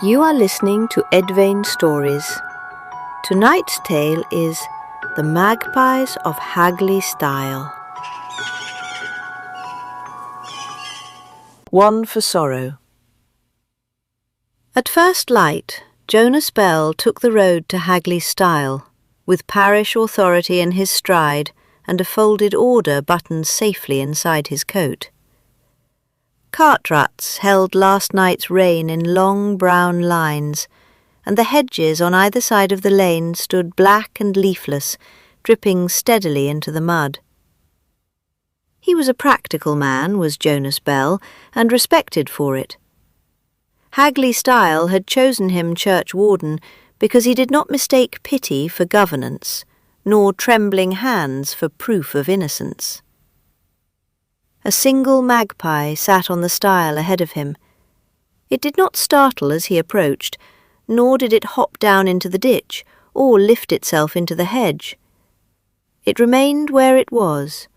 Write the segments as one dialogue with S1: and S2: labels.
S1: You are listening to Edvane Stories. Tonight's tale is The Magpies of Hagley Stile. One for Sorrow. At first light, Jonas Bell took the road to Hagley Stile, with parish authority in his stride and a folded order buttoned safely inside his coat. Cart ruts held last night's rain in long brown lines, and the hedges on either side of the lane stood black and leafless, dripping steadily into the mud. He was a practical man, was Jonas Bell, and respected for it. Hagley Stile had chosen him churchwarden because he did not mistake pity for governance, nor trembling hands for proof of innocence. A single magpie sat on the stile ahead of him. It did not startle as he approached, nor did it hop down into the ditch or lift itself into the hedge. It remained where it was,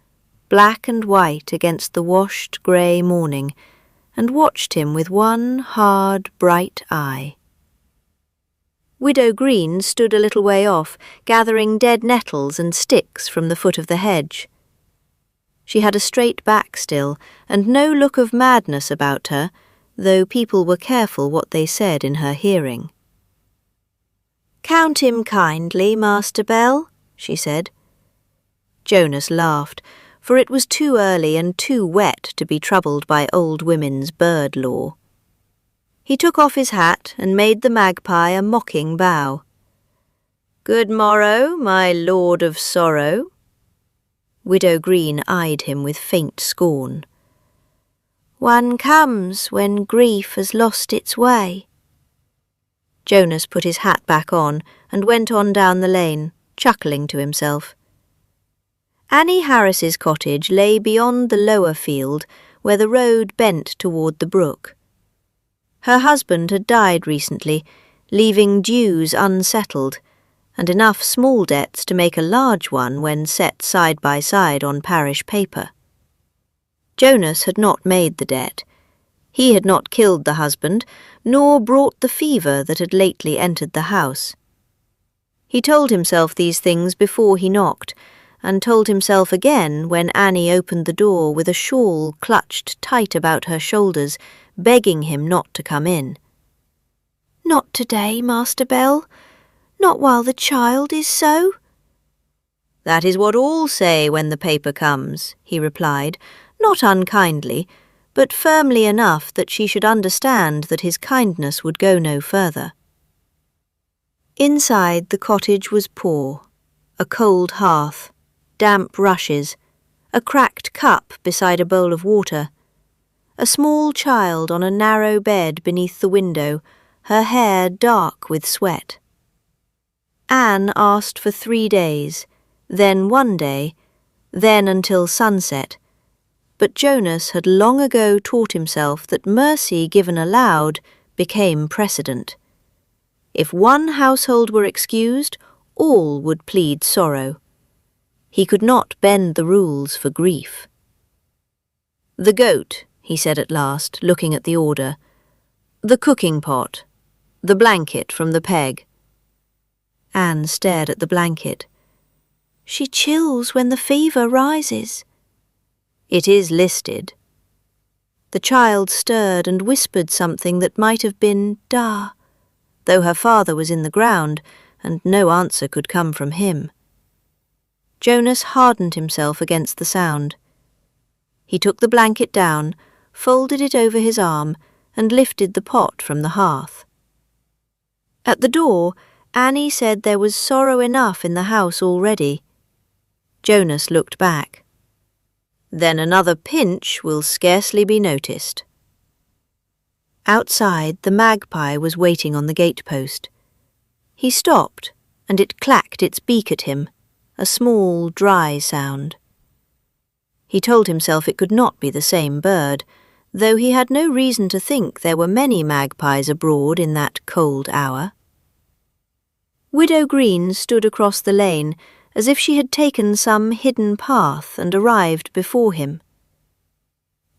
S1: black and white against the washed grey morning, and watched him with one hard, bright eye. Widow Green stood a little way off, gathering dead nettles and sticks from the foot of the hedge. She had a straight back still, and no look of madness about her, though people were careful what they said in her hearing. "Count him kindly, Master Bell," she said. Jonas laughed, for it was too early and too wet to be troubled by old women's bird law. He took off his hat and made the magpie a mocking bow. "Good morrow, my lord of sorrow." Widow Green eyed him with faint scorn. "One comes when grief has lost its way." Jonas put his hat back on and went on down the lane, chuckling to himself. Annie Harris's cottage lay beyond the lower field, where the road bent toward the brook. Her husband had died recently, leaving dues unsettled, and enough small debts to make a large one when set side by side on parish paper. Jonas had not made the debt. He had not killed the husband, nor brought the fever that had lately entered the house. He told himself these things before he knocked, and told himself again when Annie opened the door with a shawl clutched tight about her shoulders, begging him not to come in. "Not today, Master Bell. Not while the child is so." "That is what all say when the paper comes," he replied, not unkindly, but firmly enough that she should understand that his kindness would go no further. Inside the cottage was poor, a cold hearth, damp rushes, a cracked cup beside a bowl of water, a small child on a narrow bed beneath the window, her hair dark with sweat. Anne asked for 3 days, then 1 day, then until sunset, but Jonas had long ago taught himself that mercy given aloud became precedent. If one household were excused, all would plead sorrow. He could not bend the rules for grief. "The goat," he said at last, looking at the order. "The cooking pot. The blanket from the peg." Anne stared at the blanket. "She chills when the fever rises." "It is listed." The child stirred and whispered something that might have been "da," though her father was in the ground, and no answer could come from him. Jonas hardened himself against the sound. He took the blanket down, folded it over his arm, and lifted the pot from the hearth. At the door, Annie said there was sorrow enough in the house already. Jonas looked back. "Then another pinch will scarcely be noticed." Outside, the magpie was waiting on the gatepost. He stopped, and it clacked its beak at him, a small, dry sound. He told himself it could not be the same bird, though he had no reason to think there were many magpies abroad in that cold hour. Widow Green stood across the lane, as if she had taken some hidden path and arrived before him.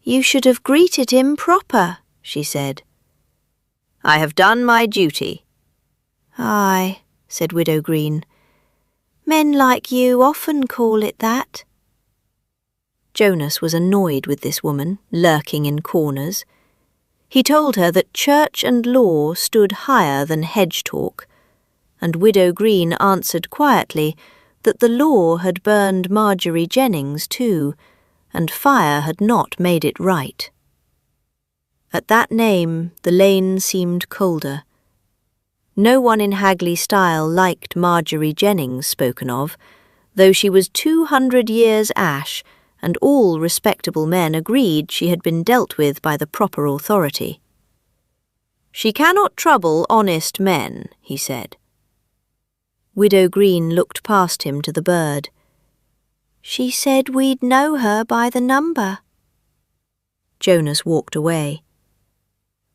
S1: "You should have greeted him proper," she said. I have done my duty." "Aye," said Widow Green. "Men like you often call it that." Jonas was annoyed with this woman, lurking in corners. He told her that church and law stood higher than hedge talk, and Widow Green answered quietly that the law had burned Marjorie Jennings too, and fire had not made it right. At that name the lane seemed colder. No one in Hagley Stile liked Marjorie Jennings spoken of, though she was 200 years ash, and all respectable men agreed she had been dealt with by the proper authority. "She cannot trouble honest men," he said. Widow Green looked past him to the bird. "She said we'd know her by the number." Jonas walked away.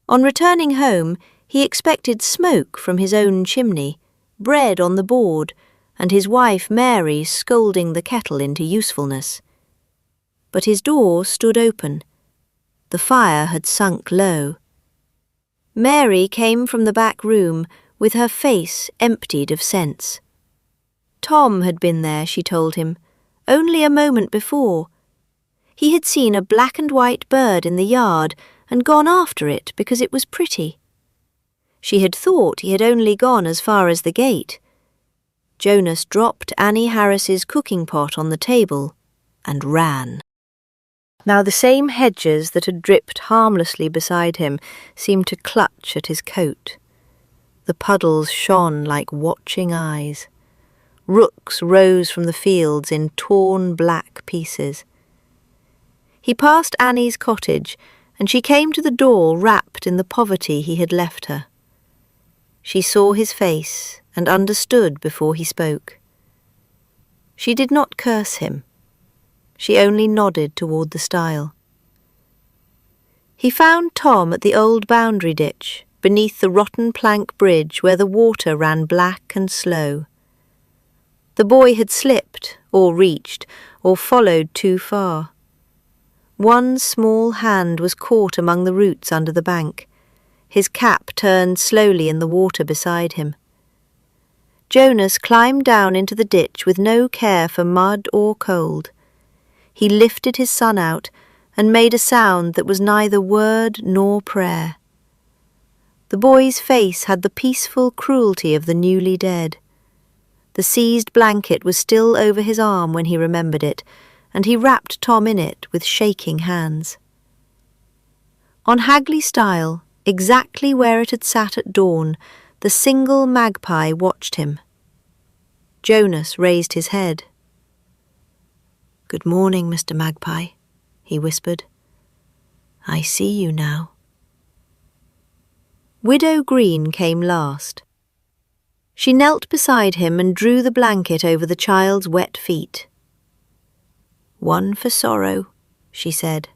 S1: On returning home, he expected smoke from his own chimney, bread on the board, and his wife Mary scolding the kettle into usefulness. But his door stood open. The fire had sunk low. Mary came from the back room with her face emptied of sense. Tom had been there, she told him, only a moment before. He had seen a black and white bird in the yard and gone after it because it was pretty. She had thought he had only gone as far as the gate. Jonas dropped Annie Harris's cooking pot on the table and ran. Now the same hedges that had dripped harmlessly beside him seemed to clutch at his coat. The puddles shone like watching eyes. Rooks rose from the fields in torn black pieces. He passed Annie's cottage, and she came to the door wrapped in the poverty he had left her. She saw his face and understood before he spoke. She did not curse him. She only nodded toward the stile. He found Tom at the old boundary ditch, beneath the rotten plank bridge where the water ran black and slow. The boy had slipped, or reached, or followed too far. One small hand was caught among the roots under the bank. His cap turned slowly in the water beside him. Jonas climbed down into the ditch with no care for mud or cold. He lifted his son out and made a sound that was neither word nor prayer. The boy's face had the peaceful cruelty of the newly dead. The seized blanket was still over his arm when he remembered it, and he wrapped Tom in it with shaking hands. On Hagley Stile, exactly where it had sat at dawn, the single magpie watched him. Jonas raised his head. "Good morning, Mr. Magpie," he whispered. "I see you now." Widow Green came last. She knelt beside him and drew the blanket over the child's wet feet. "One for sorrow," she said.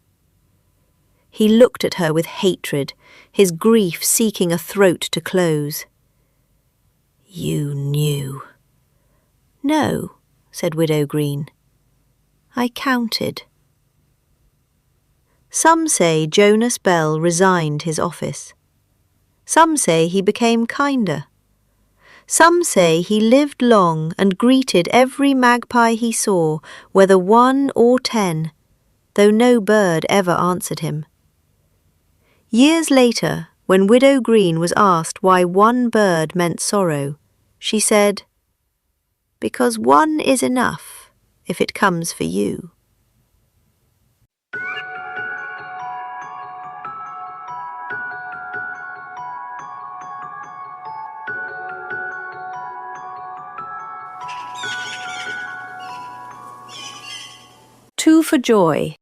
S1: He looked at her with hatred, his grief seeking a throat to close. "You knew." "No," said Widow Green. "I counted." Some say Jonas Bell resigned his office. Some say he became kinder. Some say he lived long and greeted every magpie he saw, whether 1 or 10, though no bird ever answered him. Years later, when Widow Green was asked why one bird meant sorrow, she said, "Because one is enough if it comes for you." Two for joy.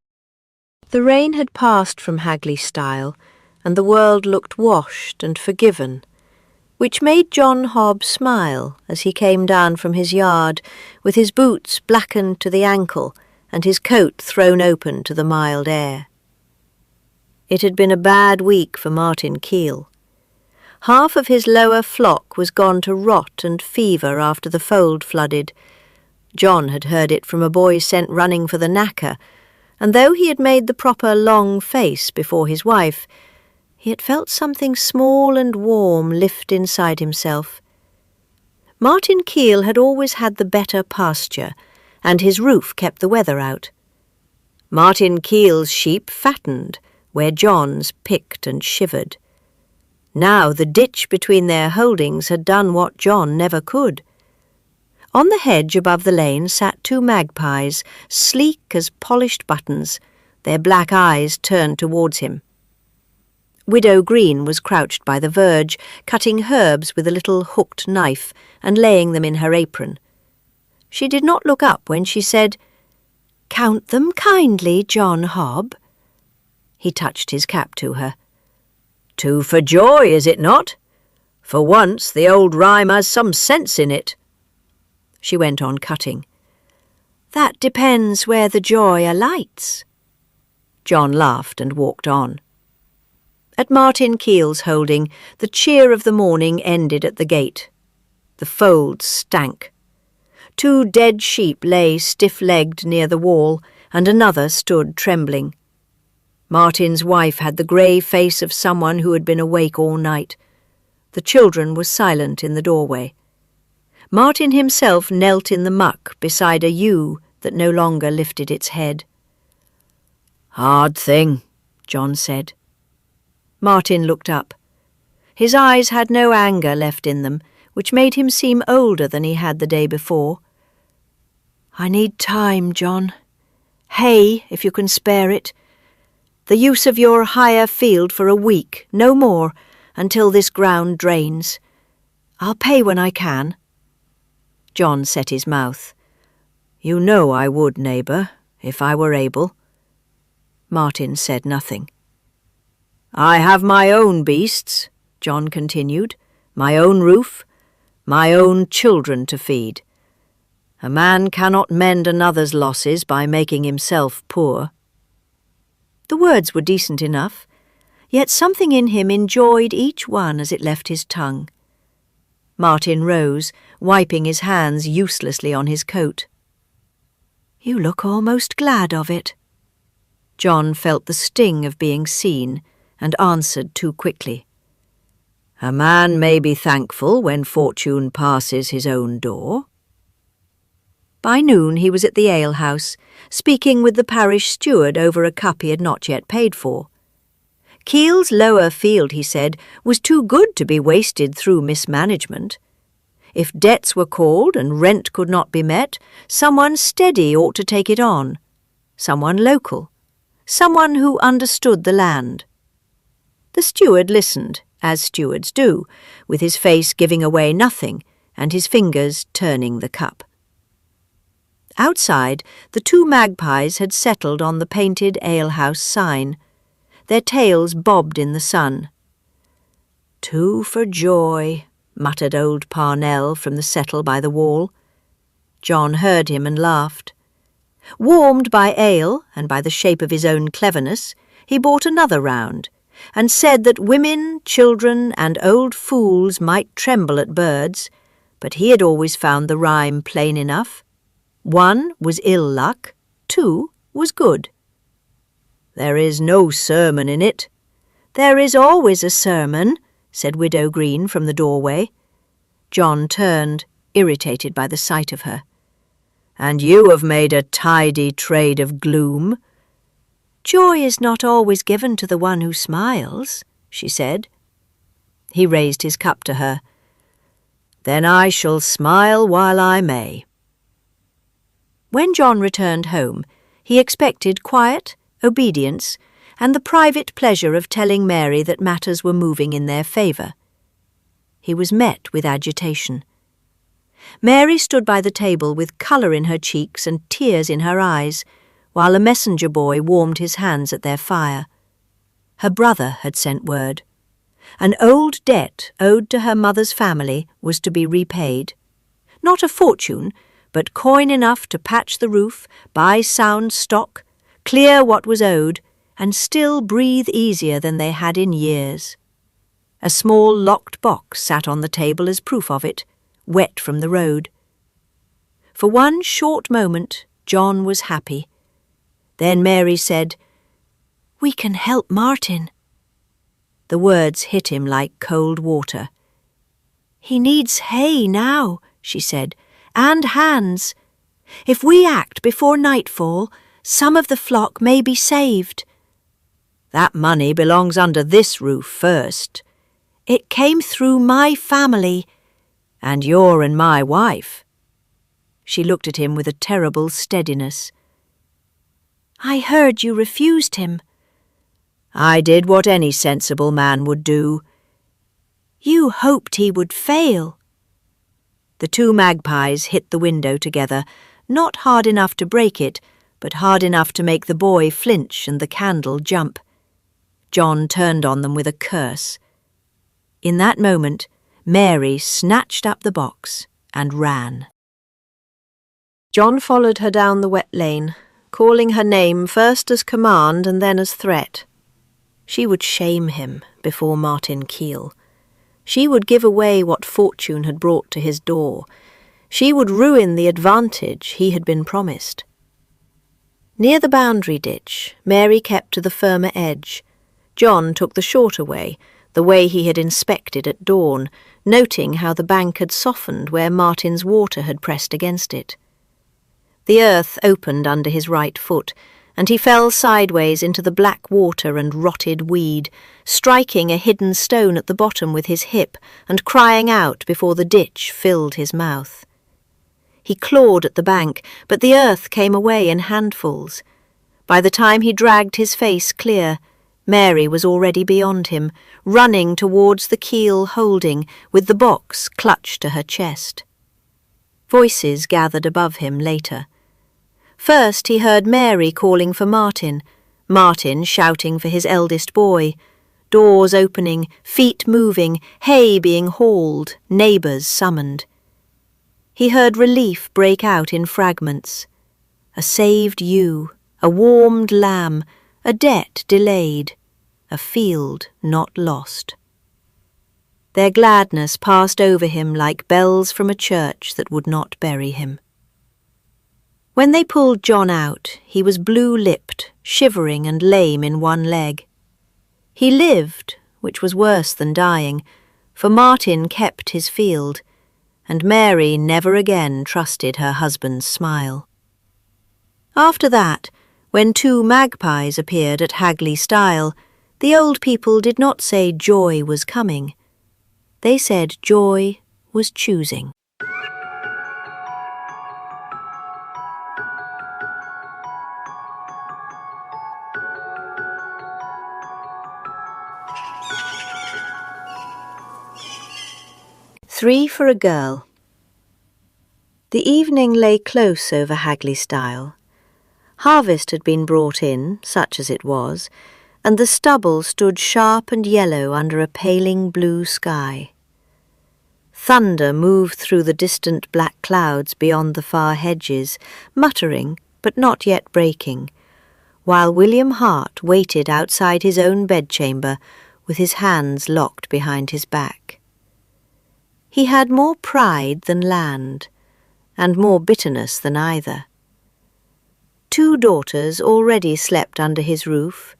S1: The rain had passed from Hagley Stile, and the world looked washed and forgiven, which made John Hobb smile as he came down from his yard with his boots blackened to the ankle and his coat thrown open to the mild air. It had been a bad week for Martin Keel. Half of his lower flock was gone to rot and fever after the fold flooded. John had heard it from a boy sent running for the knacker, and though he had made the proper long face before his wife, He had felt something small and warm lift inside himself. Martin Keel had always had the better pasture, and his roof kept the weather out. Martin Keel's sheep fattened, where John's picked and shivered. Now the ditch between their holdings had done what John never could. On the hedge above the lane sat 2 magpies, sleek as polished buttons, their black eyes turned towards him. Widow Green was crouched by the verge, cutting herbs with a little hooked knife and laying them in her apron. She did not look up when she said, "Count them kindly, John Hobb." He touched his cap to her. "2 for joy, is it not? For once the old rhyme has some sense in it." She went on cutting. "That depends where the joy alights." John laughed and walked on. At Martin Keel's holding, the cheer of the morning ended at the gate. The folds stank. 2 dead sheep lay stiff-legged near the wall, and another stood trembling. Martin's wife had the grey face of someone who had been awake all night. The children were silent in the doorway. Martin himself knelt in the muck beside a ewe that no longer lifted its head. "Hard thing," John said. Martin looked up. His eyes had no anger left in them, which made him seem older than he had the day before. "I need time, John. Hay, if you can spare it. The use of your higher field for a week, no more, until this ground drains. I'll pay when I can." John set his mouth. "You know I would, neighbour, if I were able." Martin said nothing. "I have my own beasts," John continued, "my own roof, my own children to feed. A man cannot mend another's losses by making himself poor." The words were decent enough, yet something in him enjoyed each one as it left his tongue. Martin rose, wiping his hands uselessly on his coat. "You look almost glad of it." John felt the sting of being seen, and answered too quickly. "A man may be thankful when fortune passes his own door." By noon he was at the alehouse, speaking with the parish steward over a cup he had not yet paid for. Keel's lower field, he said, was too good to be wasted through mismanagement. If debts were called and rent could not be met, someone steady ought to take it on, someone local, someone who understood the land. The steward listened, as stewards do, with his face giving away nothing and his fingers turning the cup. Outside, the 2 magpies had settled on the painted alehouse sign. Their tails bobbed in the sun. "2 for joy," muttered old Parnell from the settle by the wall. John heard him and laughed. Warmed by ale and by the shape of his own cleverness, he bought another round, and said that women, children, and old fools might tremble at birds, but he had always found the rhyme plain enough. 1 was ill luck, 2 was good. "There is no sermon in it." "There is always a sermon," said Widow Green from the doorway. John turned, irritated by the sight of her. "And you have made a tidy trade of gloom." "Joy is not always given to the one who smiles," she said. He raised his cup to her. "Then I shall smile while I may." When John returned home, he expected quiet, obedience, and the private pleasure of telling Mary that matters were moving in their favour. He was met with agitation. Mary stood by the table with colour in her cheeks and tears in her eyes, while a messenger boy warmed his hands at their fire. Her brother had sent word. An old debt owed to her mother's family was to be repaid. Not a fortune, but coin enough to patch the roof, buy sound stock, clear what was owed, and still breathe easier than they had in years. A small locked box sat on the table as proof of it, wet from the road. For one short moment, John was happy. Then Mary said, "We can help Martin." The words hit him like cold water. "He needs hay now," she said, "and hands. If we act before nightfall, some of the flock may be saved." "That money belongs under this roof first." "It came through my family." "And your and my wife." She looked at him with a terrible steadiness. "I heard you refused him." "I did what any sensible man would do." "You hoped he would fail." The two magpies hit the window together, not hard enough to break it, but hard enough to make the boy flinch and the candle jump. John turned on them with a curse. In that moment, Mary snatched up the box and ran. John followed her down the wet lane, calling her name first as command and then as threat. She would shame him before Martin Keel. She would give away what fortune had brought to his door. She would ruin the advantage he had been promised. Near the boundary ditch, Mary kept to the firmer edge. John took the shorter way, the way he had inspected at dawn, noting how the bank had softened where Martin's water had pressed against it. The earth opened under his right foot, and he fell sideways into the black water and rotted weed, striking a hidden stone at the bottom with his hip and crying out before the ditch filled his mouth. He clawed at the bank, but the earth came away in handfuls. By the time he dragged his face clear, Mary was already beyond him, running towards the keel holding, with the box clutched to her chest. Voices gathered above him later. First he heard Mary calling for Martin, Martin shouting for his eldest boy, doors opening, feet moving, hay being hauled, neighbours summoned. He heard relief break out in fragments. A saved ewe, a warmed lamb, a debt delayed, a field not lost. Their gladness passed over him like bells from a church that would not bury him. When they pulled John out, he was blue-lipped, shivering and lame in one leg. He lived, which was worse than dying, for Martin kept his field, and Mary never again trusted her husband's smile. After that, when two magpies appeared at Hagley Stile, the old people did not say joy was coming. They said joy was choosing. Three for a Girl. The evening lay close over Hagley Stile. Harvest had been brought in, such as it was, and the stubble stood sharp and yellow under a paling blue sky. Thunder moved through the distant black clouds beyond the far hedges, muttering but not yet breaking, while William Hart waited outside his own bedchamber with his hands locked behind his back. He had more pride than land, and more bitterness than either. Two daughters already slept under his roof,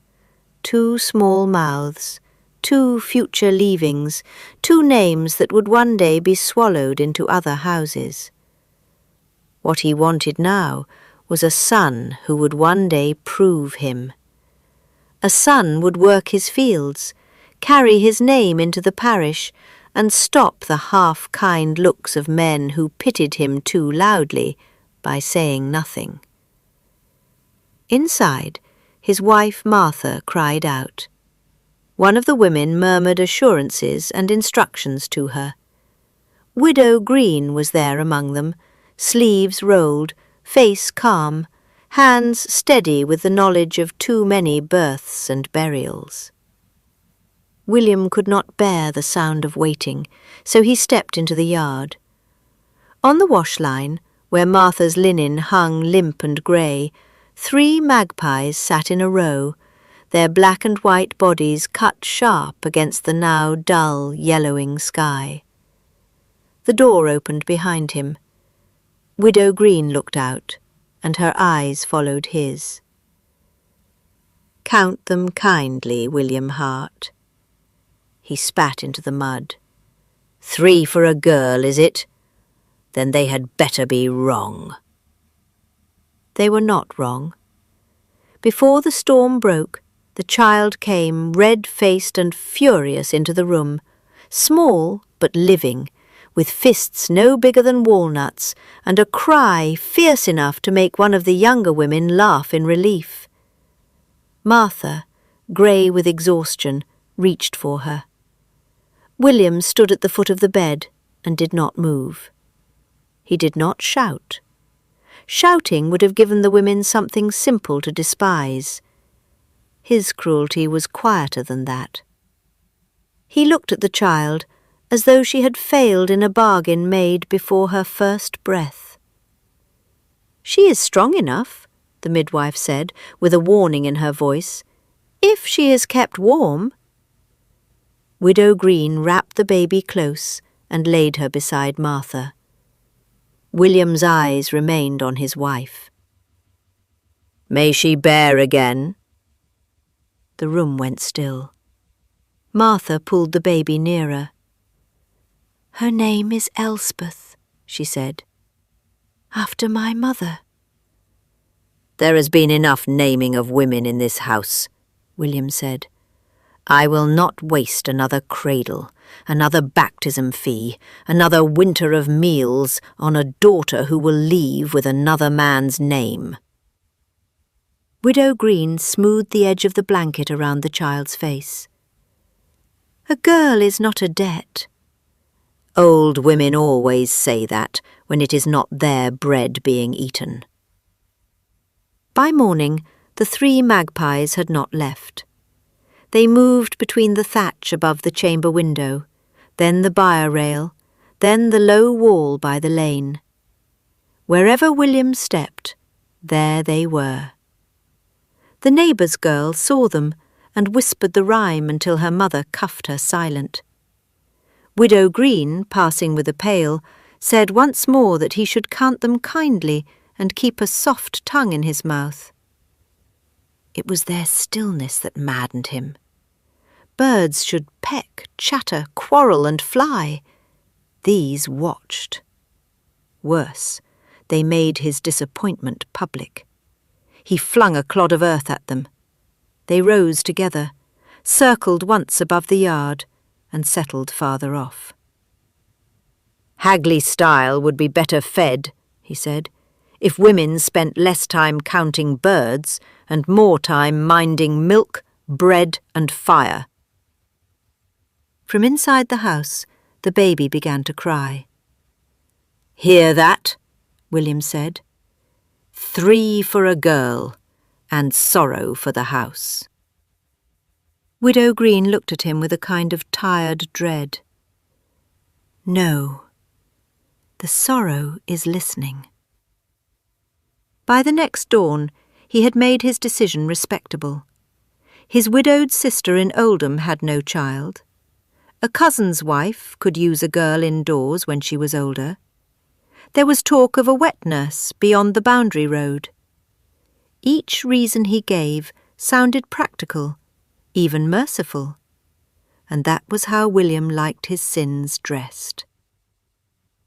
S1: two small mouths, two future leavings, two names that would one day be swallowed into other houses. What he wanted now was a son who would one day prove him. A son would work his fields, carry his name into the parish, and stop the half-kind looks of men who pitied him too loudly by saying nothing. Inside, his wife Martha cried out. One of the women murmured assurances and instructions to her. Widow Green was there among them, sleeves rolled, face calm, hands steady with the knowledge of too many births and burials. William could not bear the sound of waiting, so he stepped into the yard. On the wash-line, where Martha's linen hung limp and grey, 3 magpies sat in a row, their black and white bodies cut sharp against the now dull, yellowing sky. The door opened behind him. Widow Green looked out, and her eyes followed his. "Count them kindly, William Hart." He spat into the mud. 3 for a girl, is it? Then they had better be wrong. They were not wrong. Before the storm broke, the child came, red-faced and furious, into the room, small but living, with fists no bigger than walnuts, and a cry fierce enough to make one of the younger women laugh in relief. Martha, grey with exhaustion, reached for her. William stood at the foot of the bed and did not move. He did not shout. Shouting would have given the women something simple to despise. His cruelty was quieter than that. He looked at the child as though she had failed in a bargain made before her first breath. "She is strong enough," the midwife said, with a warning in her voice, "if she is kept warm." Widow Green wrapped the baby close and laid her beside Martha. William's eyes remained on his wife. "May she bear again?" The room went still. Martha pulled the baby nearer. "Her name is Elspeth," she said, "after my mother." "There has been enough naming of women in this house," William said. "I will not waste another cradle, another baptism fee, another winter of meals on a daughter who will leave with another man's name." Widow Green smoothed the edge of the blanket around the child's face. "A girl is not a debt." "Old women always say that when it is not their bread being eaten." By morning, the 3 magpies had not left. They moved between the thatch above the chamber window, then the byre rail, then the low wall by the lane. Wherever William stepped, there they were. The neighbour's girl saw them and whispered the rhyme until her mother cuffed her silent. Widow Green, passing with a pail, said once more that he should count them kindly and keep a soft tongue in his mouth. It was their stillness that maddened him. Birds should peck, chatter, quarrel and fly. These watched. Worse, they made his disappointment public. He flung a clod of earth at them. They rose together, circled once above the yard, and settled farther off. "Hagley Stile would be better fed," he said, "if women spent less time counting birds and more time minding milk, bread and fire." From inside the house, the baby began to cry. "Hear that?" William said. 3 for a girl, and sorrow for the house." Widow Green looked at him with a kind of tired dread. "No, the sorrow is listening." By the next dawn, he had made his decision respectable. His widowed sister in Oldham had no child. A cousin's wife could use a girl indoors when she was older. There was talk of a wet nurse beyond the boundary road. Each reason he gave sounded practical, even merciful, and that was how William liked his sins dressed.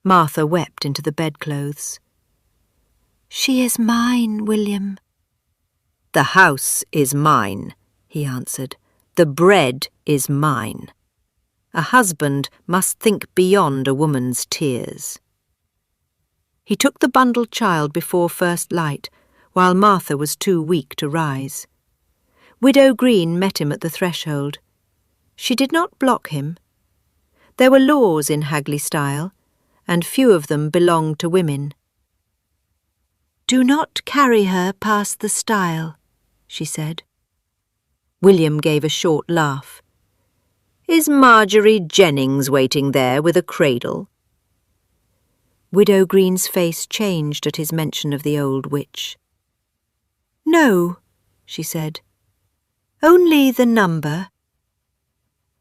S1: Martha wept into the bedclothes. "She is mine, William." "The house is mine," he answered. "The bread is mine. A husband must think beyond a woman's tears." He took the bundled child before first light, while Martha was too weak to rise. Widow Green met him at the threshold. She did not block him. There were laws in Hagley Stile, and few of them belonged to women. "Do not carry her past the stile," she said. William gave a short laugh. "Is Marjorie Jennings waiting there with a cradle?" Widow Green's face changed at his mention of the old witch. "No," she said. "Only the number."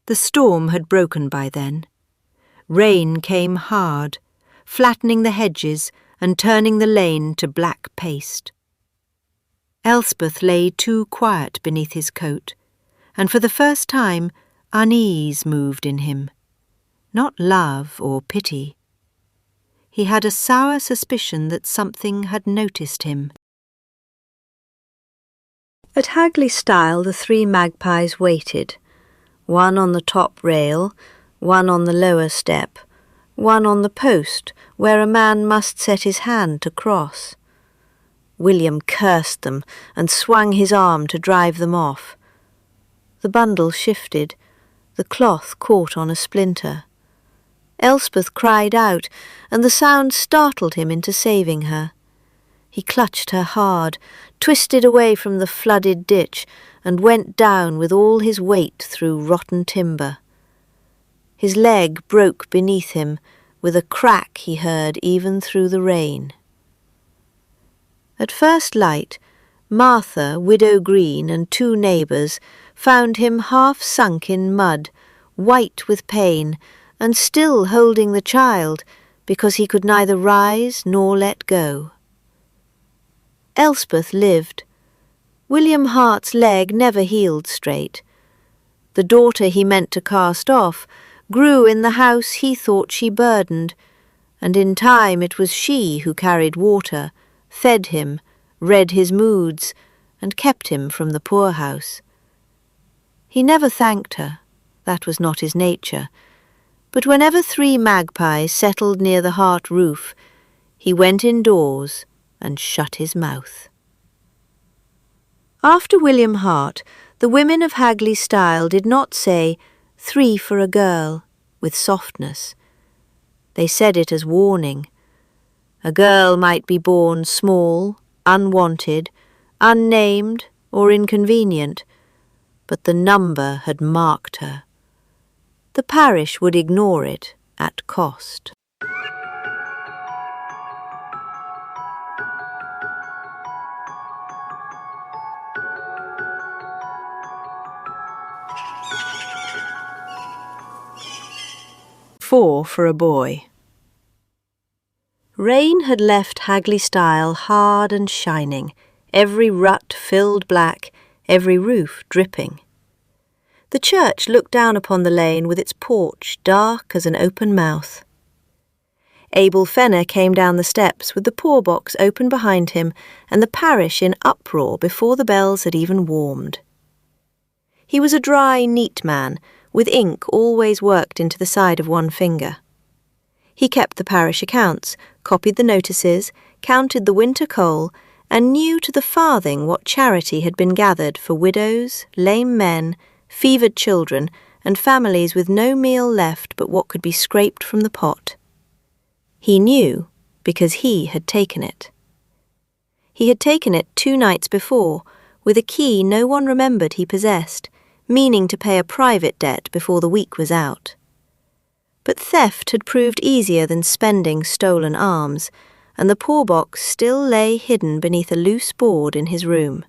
S1: The storm had broken by then. Rain came hard, flattening the hedges and turning the lane to black paste. Elspeth lay too quiet beneath his coat, and for the first time Unease moved in him, not love or pity. He had a sour suspicion that something had noticed him. At Hagley Stile the 3 magpies waited, one on the top rail, one on the lower step, one on the post where a man must set his hand to cross. William cursed them and swung his arm to drive them off. The bundle shifted, the cloth caught on a splinter. Elspeth cried out, and the sound startled him into saving her. He clutched her hard, twisted away from the flooded ditch, and went down with all his weight through rotten timber. His leg broke beneath him, with a crack he heard even through the rain. At first light, Martha, Widow Green, and 2 neighbours found him half sunk in mud, white with pain, and still holding the child, because he could neither rise nor let go. Elspeth lived. William Hart's leg never healed straight. The daughter he meant to cast off grew in the house he thought she burdened, and in time it was she who carried water, fed him, read his moods, and kept him from the poorhouse. He never thanked her, that was not his nature, but whenever 3 magpies settled near the Hart roof, he went indoors and shut his mouth. After William Hart, the women of Hagley Stile did not say, 3 for a girl, with softness. They said it as warning. A girl might be born small, unwanted, unnamed, or inconvenient, but the number had marked her. The parish would ignore it at cost. Four for a boy. Rain had left Hagley Stile hard and shining, every rut filled black, every roof dripping. The church looked down upon the lane with its porch dark as an open mouth. Abel Fenner came down the steps with the poor box open behind him and the parish in uproar before the bells had even warmed. He was a dry, neat man, with ink always worked into the side of one finger. He kept the parish accounts, copied the notices, counted the winter coal, and knew to the farthing what charity had been gathered for widows, lame men, fevered children, and families with no meal left but what could be scraped from the pot. He knew because he had taken it. He had taken it 2 nights before, with a key no one remembered he possessed, meaning to pay a private debt before the week was out. But theft had proved easier than spending stolen alms, and the poor box still lay hidden beneath a loose board in his room.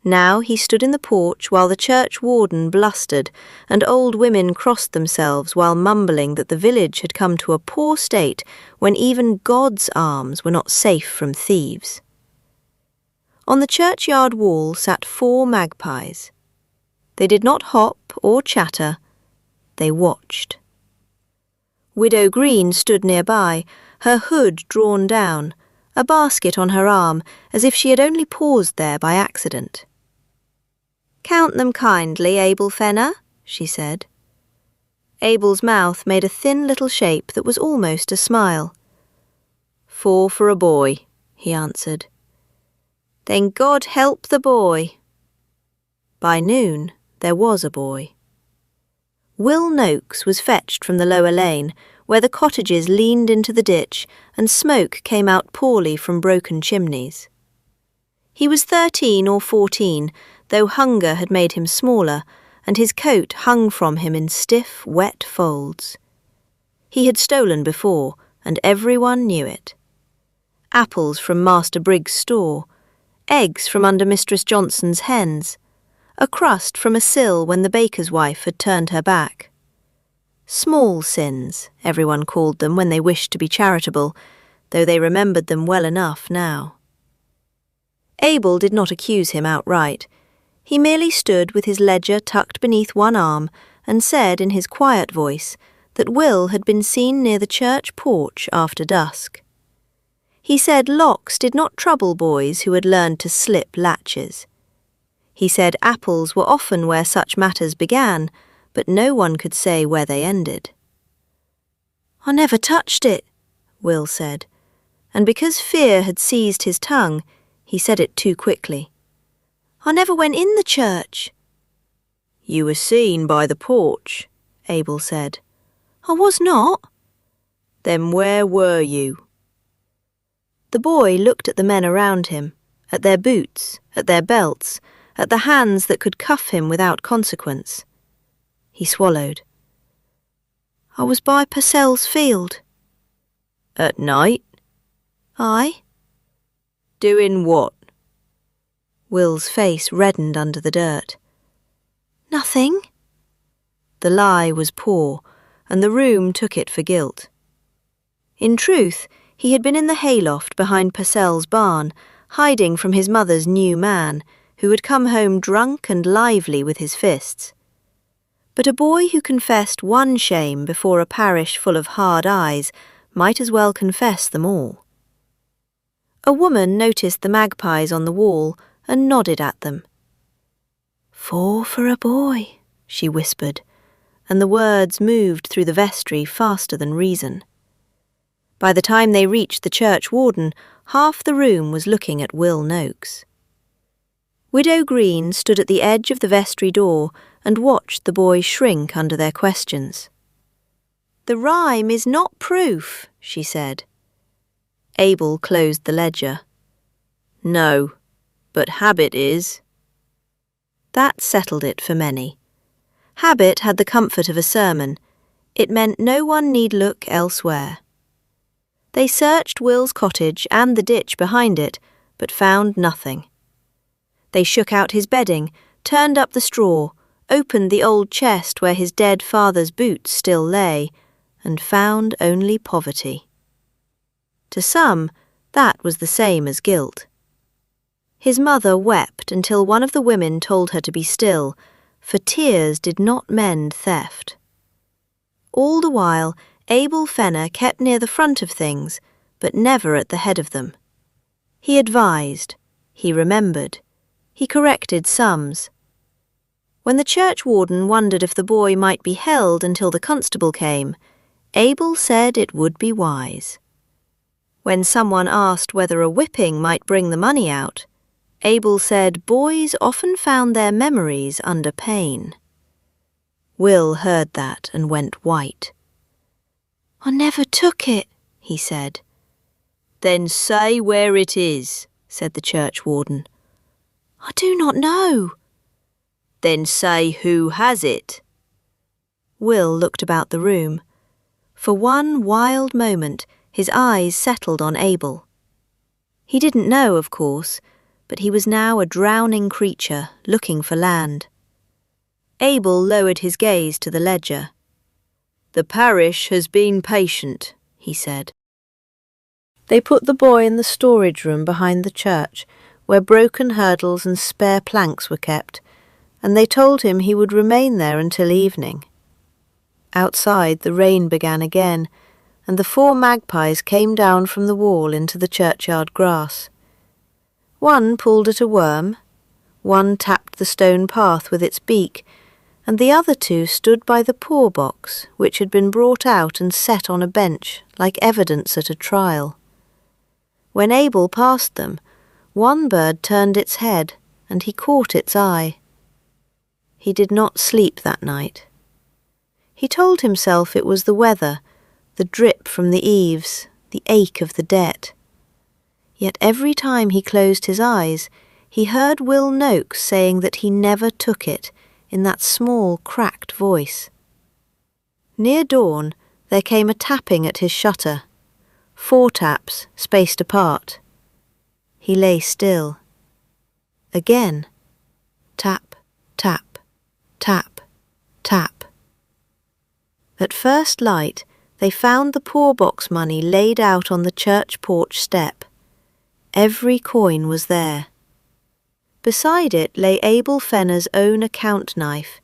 S1: Now he stood in the porch while the church warden blustered, and old women crossed themselves while mumbling that the village had come to a poor state when even God's alms were not safe from thieves. On the churchyard wall sat 4 magpies. They did not hop or chatter, they watched. Widow Green stood nearby, her hood drawn down, a basket on her arm, as if she had only paused there by accident. "Count them kindly, Abel Fenner," she said. Abel's mouth made a thin little shape that was almost a smile. "4 for a boy," he answered. "Then God help the boy." By noon there was a boy. Will Noakes was fetched from the lower lane, where the cottages leaned into the ditch and smoke came out poorly from broken chimneys. He was 13 or 14, though hunger had made him smaller, and his coat hung from him in stiff, wet folds. He had stolen before, and everyone knew it. Apples from Master Briggs' store, eggs from under Mistress Johnson's hens, a crust from a sill when the baker's wife had turned her back. Small sins, everyone called them when they wished to be charitable, though they remembered them well enough now. Abel did not accuse him outright. He merely stood with his ledger tucked beneath one arm and said in his quiet voice that Will had been seen near the church porch after dusk. He said locks did not trouble boys who had learned to slip latches. He said apples were often where such matters began, but no one could say where they ended. "I never touched it," Will said, and because fear had seized his tongue, he said it too quickly. "I never went in the church." "You were seen by the porch," Abel said. "I was not." "Then where were you?" The boy looked at the men around him, at their boots, at their belts, at the hands that could cuff him without consequence. He swallowed. "I was by Purcell's field." "At night?" "Aye." "Doing what?" Will's face reddened under the dirt. "Nothing." The lie was poor, and the room took it for guilt. In truth, he had been in the hayloft behind Purcell's barn, hiding from his mother's new man, who had come home drunk and lively with his fists. But a boy who confessed one shame before a parish full of hard eyes might as well confess them all. A woman noticed the magpies on the wall and nodded at them. "4 for a boy," she whispered, and the words moved through the vestry faster than reason. By the time they reached the church warden, half the room was looking at Will Noakes. Widow Green stood at the edge of the vestry door and watched the boys shrink under their questions. "The rhyme is not proof," she said. Abel closed the ledger. "No, but habit is." That settled it for many. Habit had the comfort of a sermon. It meant no one need look elsewhere. They searched Will's cottage and the ditch behind it, but found nothing. They shook out his bedding, turned up the straw, opened the old chest where his dead father's boots still lay, and found only poverty. To some, that was the same as guilt. His mother wept until one of the women told her to be still, for tears did not mend theft. All the while, Abel Fenner kept near the front of things, but never at the head of them. He advised, he remembered, he corrected sums. When the church warden wondered if the boy might be held until the constable came, Abel said it would be wise. When someone asked whether a whipping might bring the money out, Abel said boys often found their memories under pain. Will heard that and went white. "I never took it," he said. "Then say where it is," said the church warden. "I do not know." "Then say who has it." Will looked about the room. For one wild moment, his eyes settled on Abel. He didn't know, of course, but he was now a drowning creature looking for land. Abel lowered his gaze to the ledger. "The parish has been patient," he said. They put the boy in the storage room behind the church, where broken hurdles and spare planks were kept, and they told him he would remain there until evening. Outside the rain began again, and the 4 magpies came down from the wall into the churchyard grass. One pulled at a worm, one tapped the stone path with its beak, and the other 2 stood by the poor box, which had been brought out and set on a bench like evidence at a trial. When Abel passed them, one bird turned its head, and he caught its eye. He did not sleep that night. He told himself it was the weather, the drip from the eaves, the ache of the debt. Yet every time he closed his eyes, he heard Will Noakes saying that he never took it, in that small, cracked voice. Near dawn, there came a tapping at his shutter, 4 taps, spaced apart. He lay still. Again. Tap, tap, tap, tap. At first light, they found the poor box money laid out on the church porch step. Every coin was there. Beside it lay Abel Fenner's own account knife,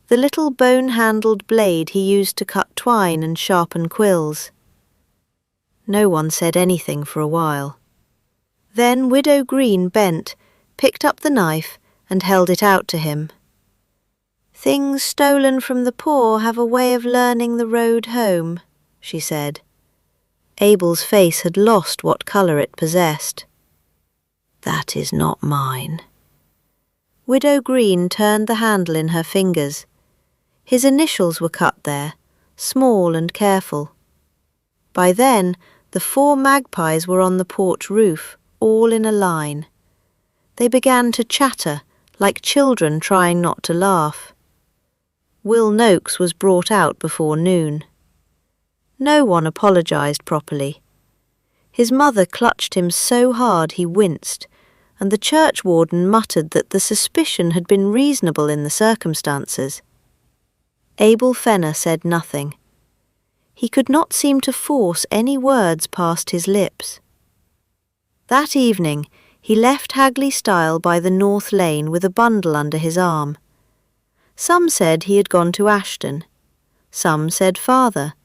S1: the little bone-handled blade he used to cut twine and sharpen quills. No one said anything for a while. Then Widow Green bent, picked up the knife, and held it out to him. "Things stolen from the poor have a way of learning the road home," she said. Abel's face had lost what colour it possessed. "That is not mine." Widow Green turned the handle in her fingers. His initials were cut there, small and careful. By then, the 4 magpies were on the porch roof, all in a line. They began to chatter, like children trying not to laugh. Will Noakes was brought out before noon. No one apologised properly. His mother clutched him so hard he winced, and the churchwarden muttered that the suspicion had been reasonable in the circumstances. Abel Fenner said nothing. He could not seem to force any words past his lips. That evening he left Hagley Stile by the North Lane with a bundle under his arm. Some said he had gone to Ashton. Some said farther.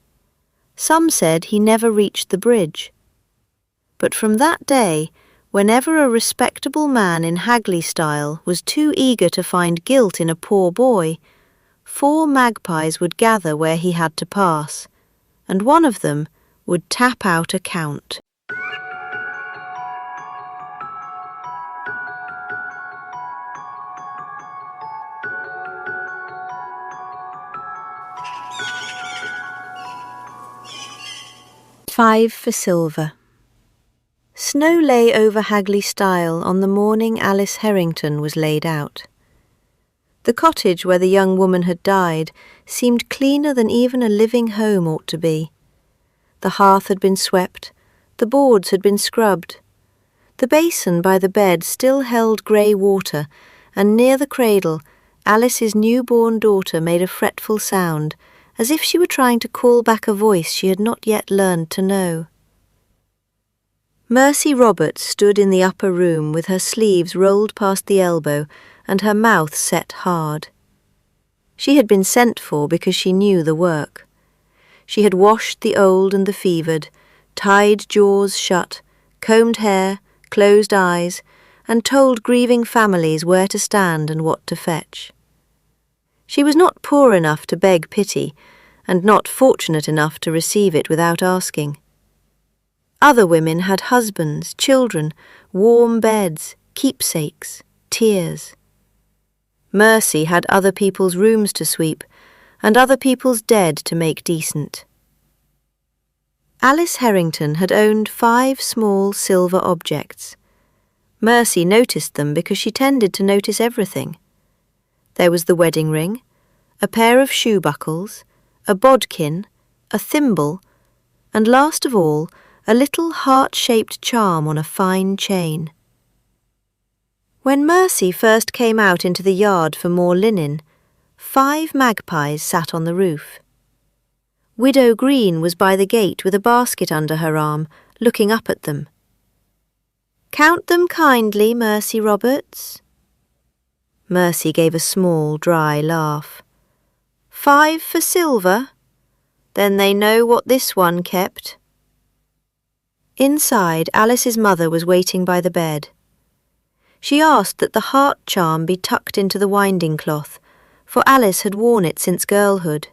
S1: Some said he never reached the bridge. But from that day, whenever a respectable man in Hagley Stile was too eager to find guilt in a poor boy, 4 magpies would gather where he had to pass, and one of them would tap out a count. "5 for silver." Snow lay over Hagley Stile on the morning Alice Harrington was laid out. The cottage where the young woman had died seemed cleaner than even a living home ought to be. The hearth had been swept, the boards had been scrubbed. The basin by the bed still held grey water, and near the cradle Alice's newborn daughter made a fretful sound, as if she were trying to call back a voice she had not yet learned to know. Mercy Roberts stood in the upper room with her sleeves rolled past the elbow and her mouth set hard. She had been sent for because she knew the work. She had washed the old and the fevered, tied jaws shut, combed hair, closed eyes, and told grieving families where to stand and what to fetch. She was not poor enough to beg pity, and not fortunate enough to receive it without asking. Other women had husbands, children, warm beds, keepsakes, tears. Mercy had other people's rooms to sweep, and other people's dead to make decent. Alice Harrington had owned 5 small silver objects. Mercy noticed them because she tended to notice everything. There was the wedding ring, a pair of shoe buckles, a bodkin, a thimble, and last of all, a little heart-shaped charm on a fine chain. When Mercy first came out into the yard for more linen, 5 magpies sat on the roof. Widow Green was by the gate with a basket under her arm, looking up at them. "Count them kindly, Mercy Roberts." Mercy gave a small, dry laugh. 5 for silver? Then they know what this one kept." Inside, Alice's mother was waiting by the bed. She asked that the heart charm be tucked into the winding cloth, for Alice had worn it since girlhood.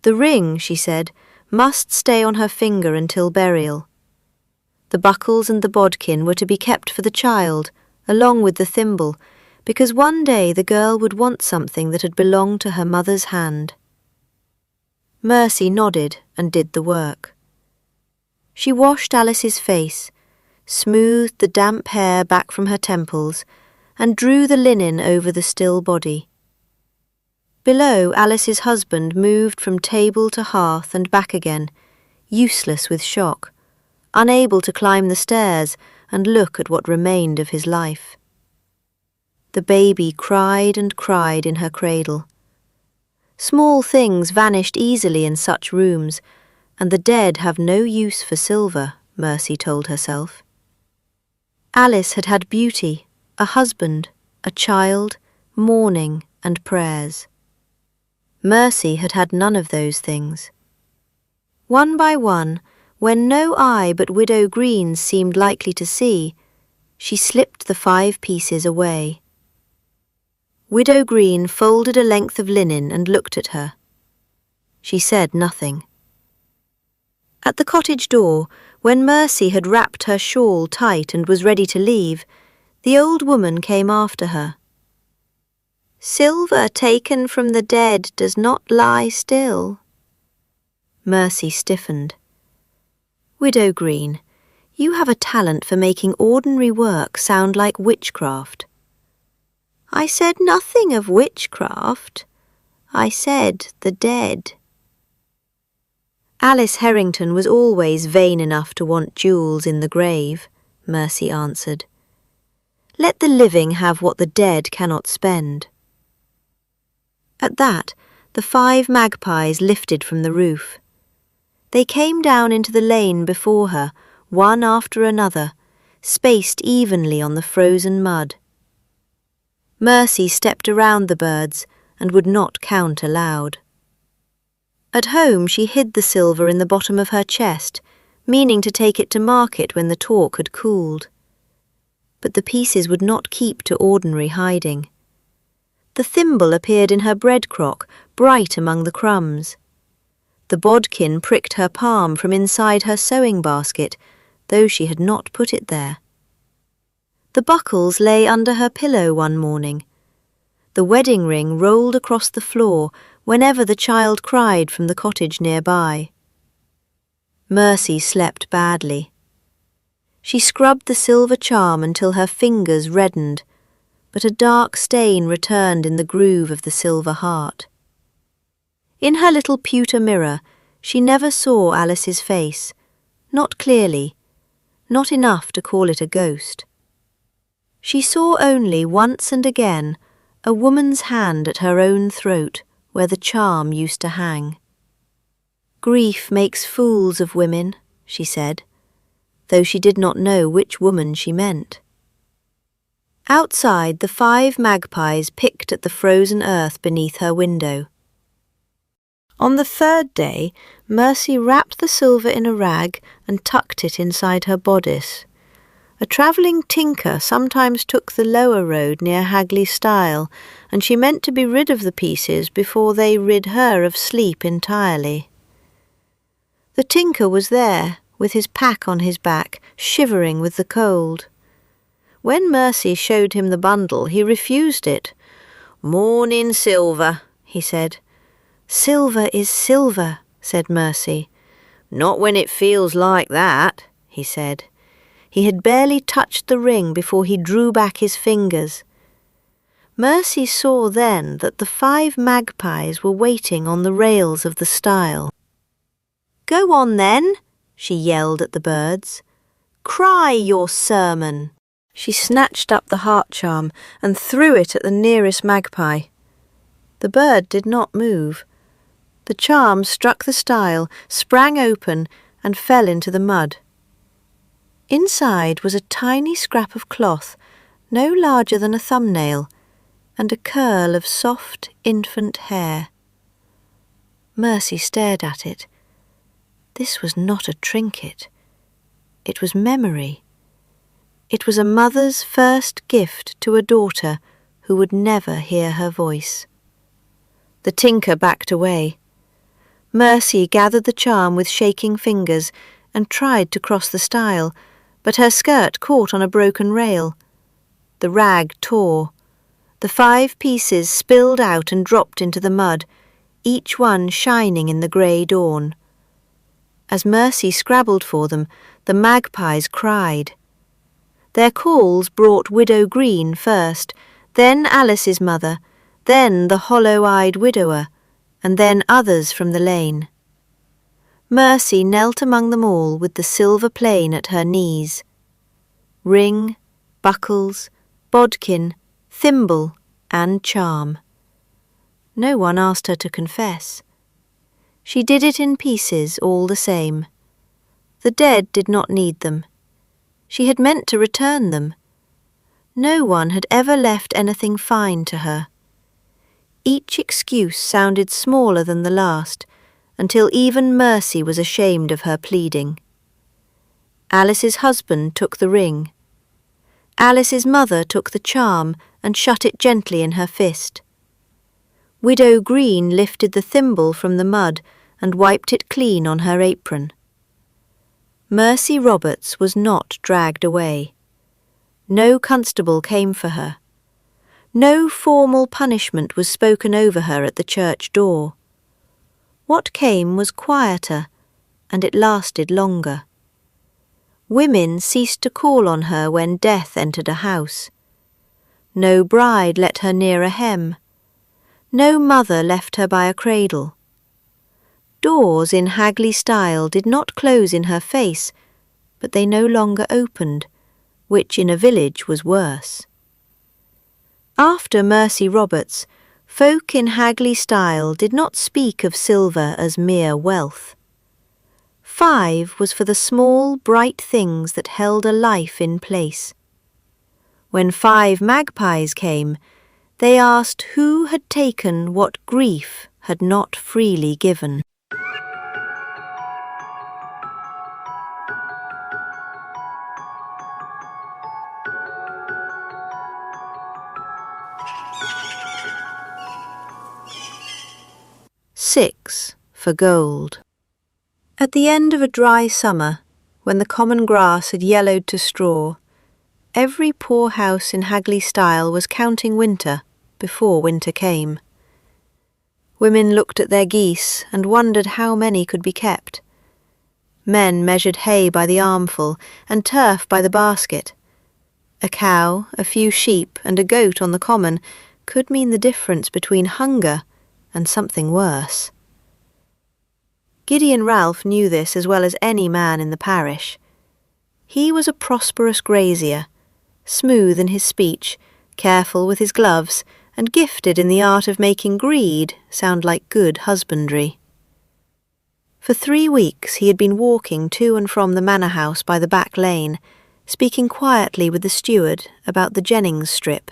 S1: The ring, she said, must stay on her finger until burial. The buckles and the bodkin were to be kept for the child, along with the thimble, because one day the girl would want something that had belonged to her mother's hand. Mercy nodded and did the work. She washed Alice's face, smoothed the damp hair back from her temples, and drew the linen over the still body. Below, Alice's husband moved from table to hearth and back again, useless with shock, unable to climb the stairs and look at what remained of his life. The baby cried and cried in her cradle. Small things vanished easily in such rooms, and the dead have no use for silver, Mercy told herself. Alice had had beauty, a husband, a child, mourning and prayers. Mercy had had none of those things. One by one, when no eye but Widow Green's seemed likely to see, she slipped the 5 pieces away. Widow Green folded a length of linen and looked at her. She said nothing. At the cottage door, when Mercy had wrapped her shawl tight and was ready to leave, the old woman came after her. "Silver taken from the dead does not lie still." Mercy stiffened. "Widow Green, you have a talent for making ordinary work sound like witchcraft." "I said nothing of witchcraft. I said the dead." Alice Harrington was always vain enough to want jewels in the grave, Mercy answered. "Let the living have what the dead cannot spend." At that, the 5 magpies lifted from the roof. They came down into the lane before her, one after another, spaced evenly on the frozen mud. Mercy stepped around the birds and would not count aloud. At home she hid the silver in the bottom of her chest, meaning to take it to market when the talk had cooled. But the pieces would not keep to ordinary hiding. The thimble appeared in her bread crock, bright among the crumbs. The bodkin pricked her palm from inside her sewing basket, though she had not put it there. The buckles lay under her pillow one morning. The wedding ring rolled across the floor whenever the child cried from the cottage nearby. Mercy slept badly. She scrubbed the silver charm until her fingers reddened, but a dark stain returned in the groove of the silver heart. In her little pewter mirror, she never saw Alice's face, not clearly, not enough to call it a ghost. She saw only once and again a woman's hand at her own throat where the charm used to hang. "Grief makes fools of women," she said, though she did not know which woman she meant. Outside, the 5 magpies picked at the frozen earth beneath her window. On the 3rd day, Mercy wrapped the silver in a rag and tucked it inside her bodice. A travelling tinker sometimes took the lower road near Hagley Stile, and she meant to be rid of the pieces before they rid her of sleep entirely. The tinker was there, with his pack on his back, shivering with the cold. When Mercy showed him the bundle, he refused it. "Morning silver," he said. "Silver is silver," said Mercy. "Not when it feels like that," he said. He had barely touched the ring before he drew back his fingers. Mercy saw then that the 5 magpies were waiting on the rails of the stile. "Go on then," she yelled at the birds. "Cry your sermon." She snatched up the heart charm and threw it at the nearest magpie. The bird did not move. The charm struck the stile, sprang open, and fell into the mud. Inside was a tiny scrap of cloth, no larger than a thumbnail, and a curl of soft infant hair. Mercy stared at it. This was not a trinket. It was memory. It was a mother's first gift to a daughter who would never hear her voice. The tinker backed away. Mercy gathered the charm with shaking fingers and tried to cross the stile, but her skirt caught on a broken rail. The rag tore. The 5 pieces spilled out and dropped into the mud, each one shining in the grey dawn. As Mercy scrabbled for them, the magpies cried. Their calls brought Widow Green first, then Alice's mother, then the hollow-eyed widower, and then others from the lane. Mercy knelt among them all with the silver plane at her knees. Ring, buckles, bodkin, thimble, and charm. No one asked her to confess. She did it in pieces all the same. The dead did not need them. She had meant to return them. No one had ever left anything fine to her. Each excuse sounded smaller than the last, until even Mercy was ashamed of her pleading. Alice's husband took the ring. Alice's mother took the charm and shut it gently in her fist. Widow Green lifted the thimble from the mud and wiped it clean on her apron. Mercy Roberts was not dragged away. No constable came for her. No formal punishment was spoken over her at the church door. What came was quieter, and it lasted longer. Women ceased to call on her when death entered a house. No bride let her near a hem. No mother left her by a cradle. Doors in Hagley Stile did not close in her face, but they no longer opened, which in a village was worse. After Mercy Roberts, folk in Hagley Stile did not speak of silver as mere wealth. 5 was for the small, bright things that held a life in place. When 5 magpies came, they asked who had taken what grief had not freely given. Six for gold. At the end of a dry summer, when the common grass had yellowed to straw, every poor house in Hagley Stile was counting winter before winter came. Women looked at their geese and wondered how many could be kept. Men measured hay by the armful and turf by the basket. A cow, a few sheep and a goat on the common could mean the difference between hunger and something worse. Gideon Ralph knew this as well as any man in the parish. He was a prosperous grazier, smooth in his speech, careful with his gloves, and gifted in the art of making greed sound like good husbandry. For 3 weeks he had been walking to and from the manor house by the back lane, speaking quietly with the steward about the Jennings strip,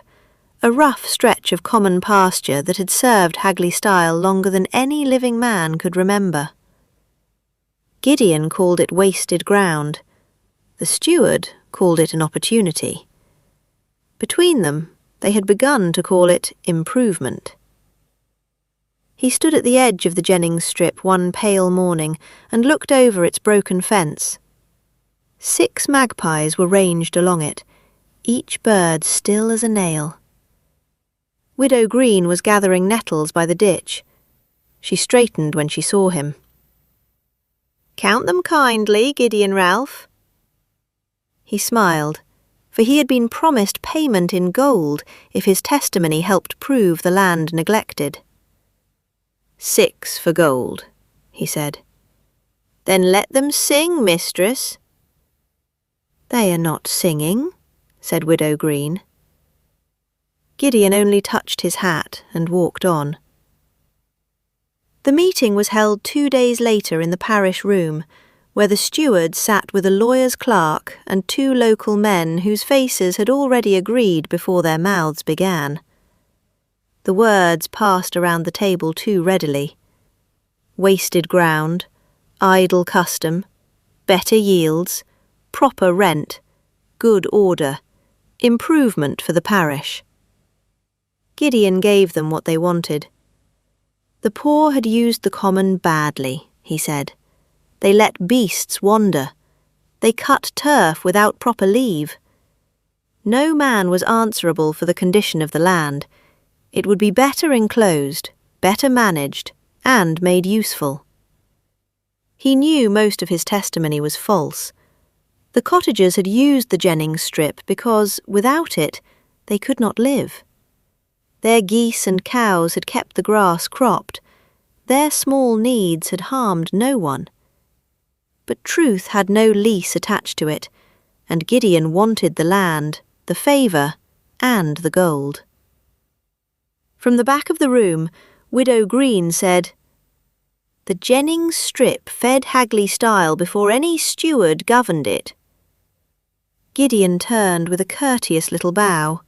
S1: a rough stretch of common pasture that had served Hagley Stile longer than any living man could remember. Gideon called it wasted ground. The steward called it an opportunity. Between them, they had begun to call it improvement. He stood at the edge of the Jennings strip one pale morning and looked over its broken fence. 6 magpies were ranged along it, each bird still as a nail. Widow Green was gathering nettles by the ditch. She straightened when she saw him. "Count them kindly, Gideon Ralph." He smiled, for he had been promised payment in gold if his testimony helped prove the land neglected. 6 for gold, he said. "Then let them sing, mistress." "They are not singing," said Widow Green. Gideon only touched his hat and walked on. The meeting was held 2 days later in the parish room, where the steward sat with a lawyer's clerk and 2 local men whose faces had already agreed before their mouths began. The words passed around the table too readily. Wasted ground, idle custom, better yields, proper rent, good order, improvement for the parish. Gideon gave them what they wanted. The poor had used the common badly, he said. They let beasts wander. They cut turf without proper leave. No man was answerable for the condition of the land. It would be better enclosed, better managed, and made useful. He knew most of his testimony was false. The cottagers had used the Jennings strip because, without it, they could not live. Their geese and cows had kept the grass cropped. Their small needs had harmed no one. But truth had no lease attached to it, and Gideon wanted the land, the favour, and the gold. From the back of the room, Widow Green said, "The Jennings strip fed Hagley Stile before any steward governed it." Gideon turned with a courteous little bow.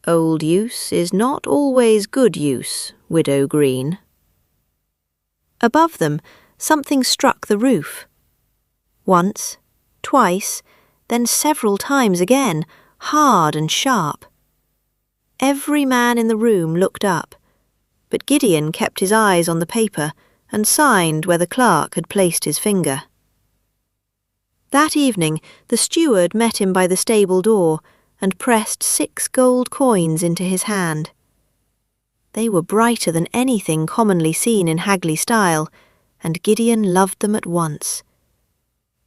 S1: "Old use is not always good use, Widow Green." Above them, something struck the roof. Once, twice, then several times again, hard and sharp. Every man in the room looked up, but Gideon kept his eyes on the paper and signed where the clerk had placed his finger. That evening the steward met him by the stable door and pressed 6 gold coins into his hand. They were brighter than anything commonly seen in Hagley Stile, and Gideon loved them at once.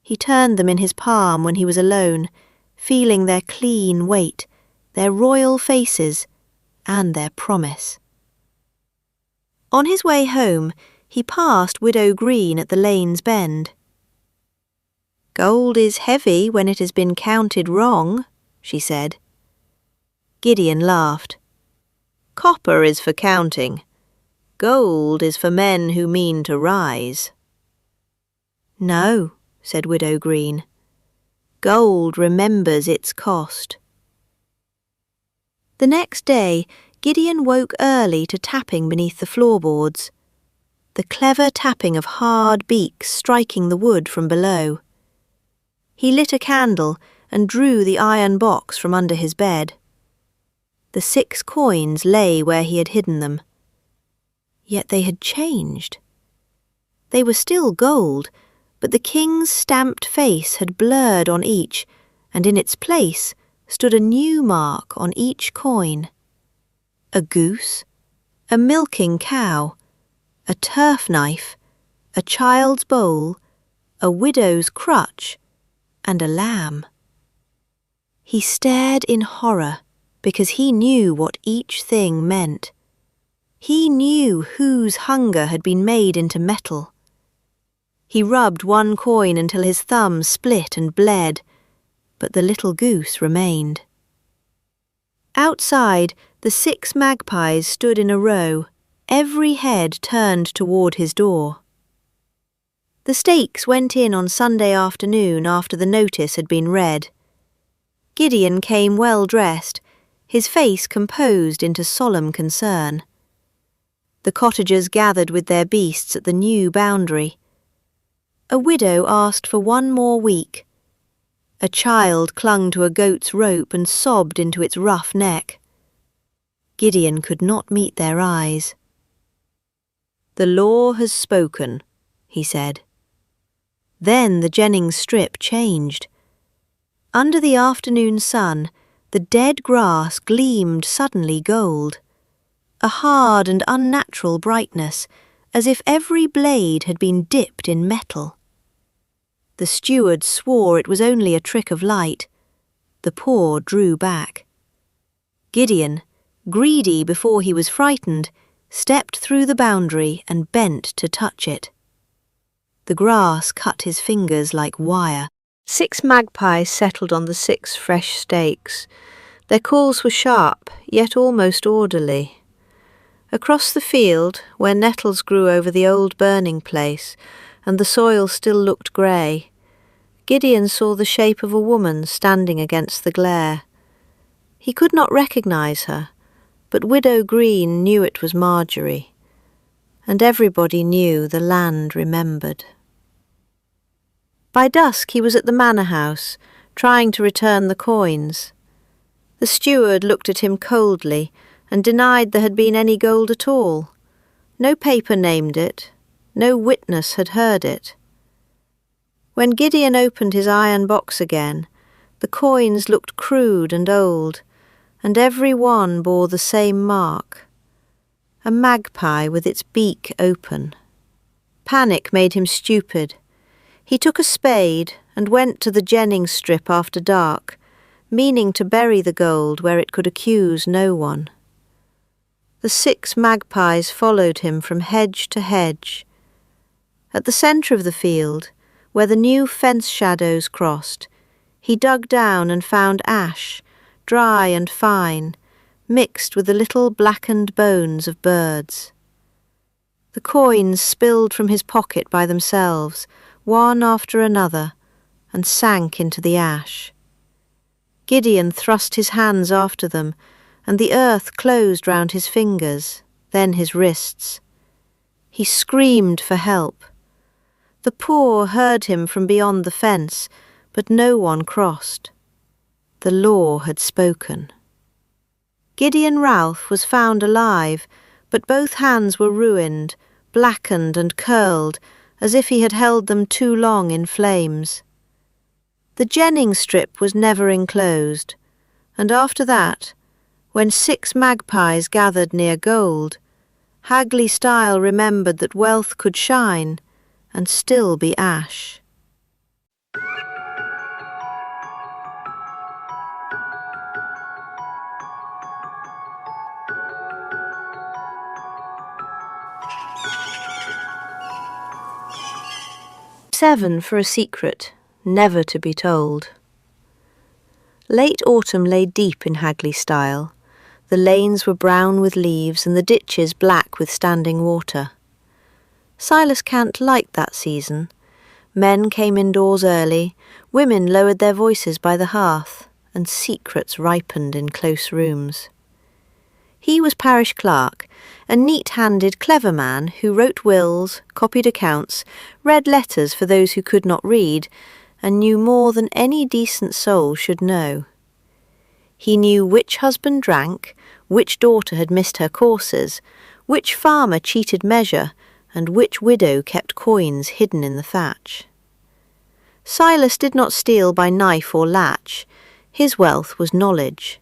S1: He turned them in his palm when he was alone, feeling their clean weight, their royal faces, and their promise. On his way home, he passed Widow Green at the lane's bend. "Gold is heavy when it has been counted wrong," she said. Gideon laughed. "Copper is for counting. Gold is for men who mean to rise." "No," said Widow Green. "Gold remembers its cost." The next day, Gideon woke early to tapping beneath the floorboards, the clever tapping of hard beaks striking the wood from below. He lit a candle and drew the iron box from under his bed. The 6 coins lay where he had hidden them. Yet they had changed. They were still gold, but the king's stamped face had blurred on each, and in its place stood a new mark on each coin. A goose, a milking cow, a turf knife, a child's bowl, a widow's crutch, and a lamb. He stared in horror because he knew what each thing meant. He knew whose hunger had been made into metal. He rubbed one coin until his thumb split and bled, but the little goose remained. Outside, the 6 magpies stood in a row, every head turned toward his door. The stakes went in on Sunday afternoon after the notice had been read. Gideon came well dressed, his face composed into solemn concern. The cottagers gathered with their beasts at the new boundary. A widow asked for 1 more week. A child clung to a goat's rope and sobbed into its rough neck. Gideon could not meet their eyes. "The law has spoken," he said. Then the Jennings strip changed. Under the afternoon sun, the dead grass gleamed suddenly gold, a hard and unnatural brightness, as if every blade had been dipped in metal. The steward swore it was only a trick of light. The poor drew back. Gideon, greedy before he was frightened, stepped through the boundary and bent to touch it. The grass cut his fingers like wire. 6 magpies settled on the 6 fresh stakes. Their calls were sharp, yet almost orderly. Across the field, where nettles grew over the old burning place, and the soil still looked grey, Gideon saw the shape of a woman standing against the glare. He could not recognise her, but Widow Green knew it was Marjorie, and everybody knew the land remembered. By dusk he was at the manor house, trying to return the coins. The steward looked at him coldly and denied there had been any gold at all. No paper named it, no witness had heard it. When Gideon opened his iron box again, the coins looked crude and old, and every one bore the same mark, a magpie with its beak open. Panic made him stupid. He took a spade and went to the Jennings strip after dark, meaning to bury the gold where it could accuse no one. The 6 magpies followed him from hedge to hedge. At the centre of the field, where the new fence shadows crossed, he dug down and found ash, dry and fine, mixed with the little blackened bones of birds. The coins spilled from his pocket by themselves, one after another, and sank into the ash. Gideon thrust his hands after them, and the earth closed round his fingers, then his wrists. He screamed for help. The poor heard him from beyond the fence, but no one crossed. The law had spoken. Gideon Ralph was found alive, but both hands were ruined, blackened and curled, as if he had held them too long in flames. The Jennings strip was never enclosed, and after that, when 6 magpies gathered near gold, Hagley Stile remembered that wealth could shine and still be ash. Seven for a secret, never to be told. Late autumn lay deep in Hagley Stile. The lanes were brown with leaves and the ditches black with standing water. Silas Cant liked that season. Men came indoors early, women lowered their voices by the hearth, and secrets ripened in close rooms. He was parish clerk, a neat-handed, clever man who wrote wills, copied accounts, read letters for those who could not read, and knew more than any decent soul should know. He knew which husband drank, which daughter had missed her courses, which farmer cheated measure, and which widow kept coins hidden in the thatch. Silas did not steal by knife or latch. His wealth was knowledge.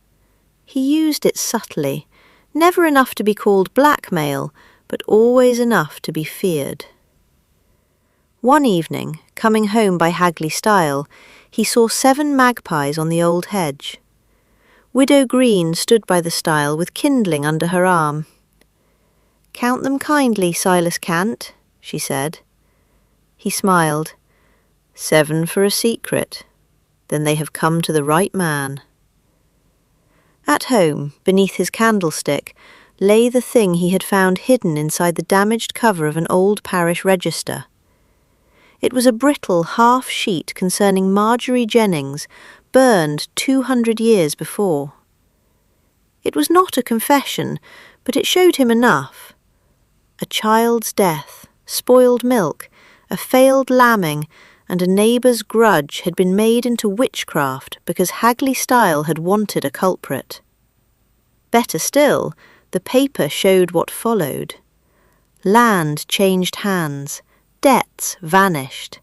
S1: He used it subtly, never enough to be called blackmail, but always enough to be feared. One evening, coming home by Hagley Stile, he saw 7 magpies on the old hedge. Widow Green stood by the stile with kindling under her arm. "Count them kindly, Silas Cant," she said. He smiled. 7 for a secret. Then they have come to the right man. At home, beneath his candlestick, lay the thing he had found hidden inside the damaged cover of an old parish register. It was a brittle half-sheet concerning Marjorie Jennings, burned 200 years before. It was not a confession, but it showed him enough. A child's death, spoiled milk, a failed lambing, and a neighbour's grudge had been made into witchcraft because Hagley Stile had wanted a culprit. Better still, the paper showed what followed. Land changed hands, debts vanished.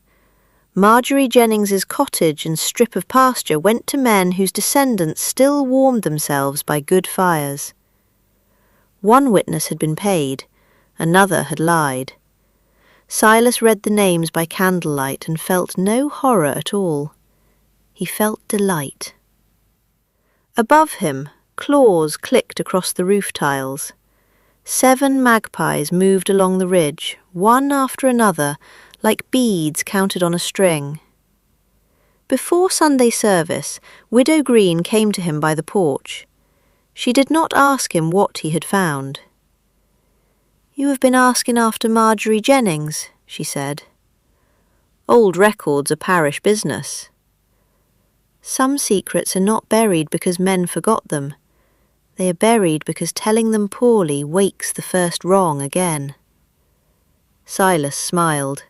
S1: Marjorie Jennings's cottage and strip of pasture went to men whose descendants still warmed themselves by good fires. One witness had been paid, another had lied. Silas read the names by candlelight and felt no horror at all. He felt delight. Above him, claws clicked across the roof tiles. 7 magpies moved along the ridge, one after another, like beads counted on a string. Before Sunday service, Widow Green came to him by the porch. She did not ask him what he had found. "You have been asking after Marjorie Jennings," she said. "Old records are parish business. Some secrets are not buried because men forgot them. They are buried because telling them poorly wakes the first wrong again." Silas smiled.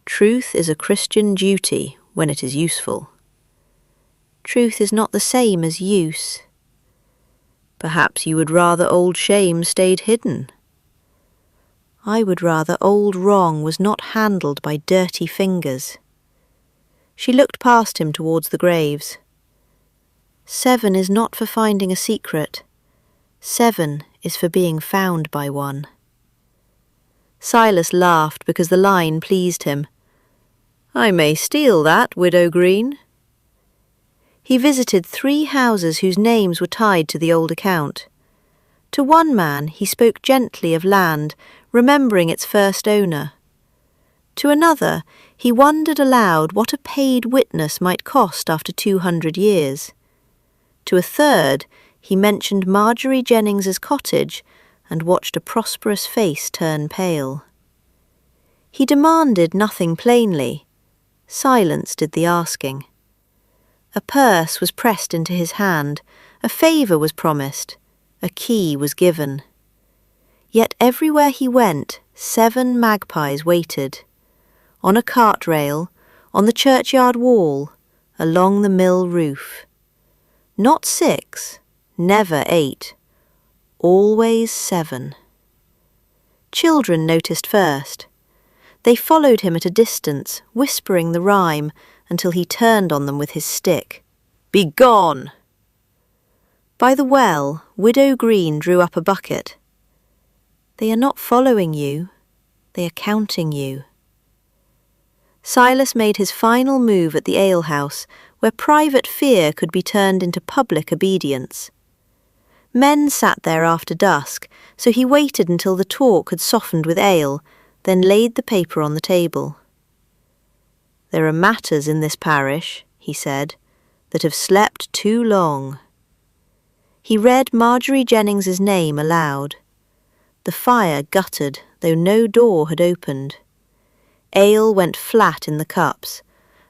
S1: Truth is a Christian duty when it is useful. Truth is not the same as use. Perhaps you would rather old shame stayed hidden. I would rather old wrong was not handled by dirty fingers. She looked past him towards the graves. 7 is not for finding a secret. 7 is for being found by one. Silas laughed because the line pleased him. "I may steal that, Widow Green." He visited 3 houses whose names were tied to the old account. To one man he spoke gently of land, remembering its first owner. To another he wondered aloud what a paid witness might cost after 200 years. To a third he mentioned Marjorie Jennings's cottage and watched a prosperous face turn pale. He demanded nothing plainly. Silence did the asking. A purse was pressed into his hand, a favour was promised, a key was given. Yet everywhere he went, 7 magpies waited. On a cart rail, on the churchyard wall, along the mill roof. Not 6, never 8, always 7. Children noticed first. They followed him at a distance, whispering the rhyme, until he turned on them with his stick. "Begone!" By the well, Widow Green drew up a bucket. "They are not following you, they are counting you." Silas made his final move at the alehouse, where private fear could be turned into public obedience. Men sat there after dusk, so he waited until the talk had softened with ale, then laid the paper on the table. "There are matters in this parish," he said, "that have slept too long." He read Marjorie Jennings's name aloud. The fire guttered, though no door had opened. Ale went flat in the cups.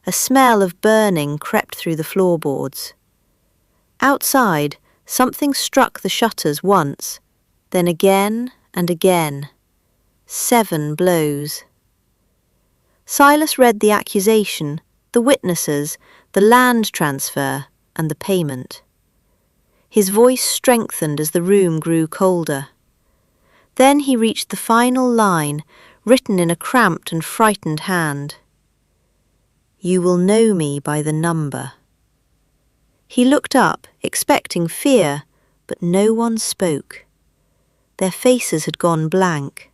S1: A smell of burning crept through the floorboards. Outside, something struck the shutters once, then again and again. 7 blows. Silas read the accusation, the witnesses, the land transfer, and the payment. His voice strengthened as the room grew colder. Then he reached the final line, written in a cramped and frightened hand. "You will know me by the number." He looked up, expecting fear, but no one spoke. Their faces had gone blank.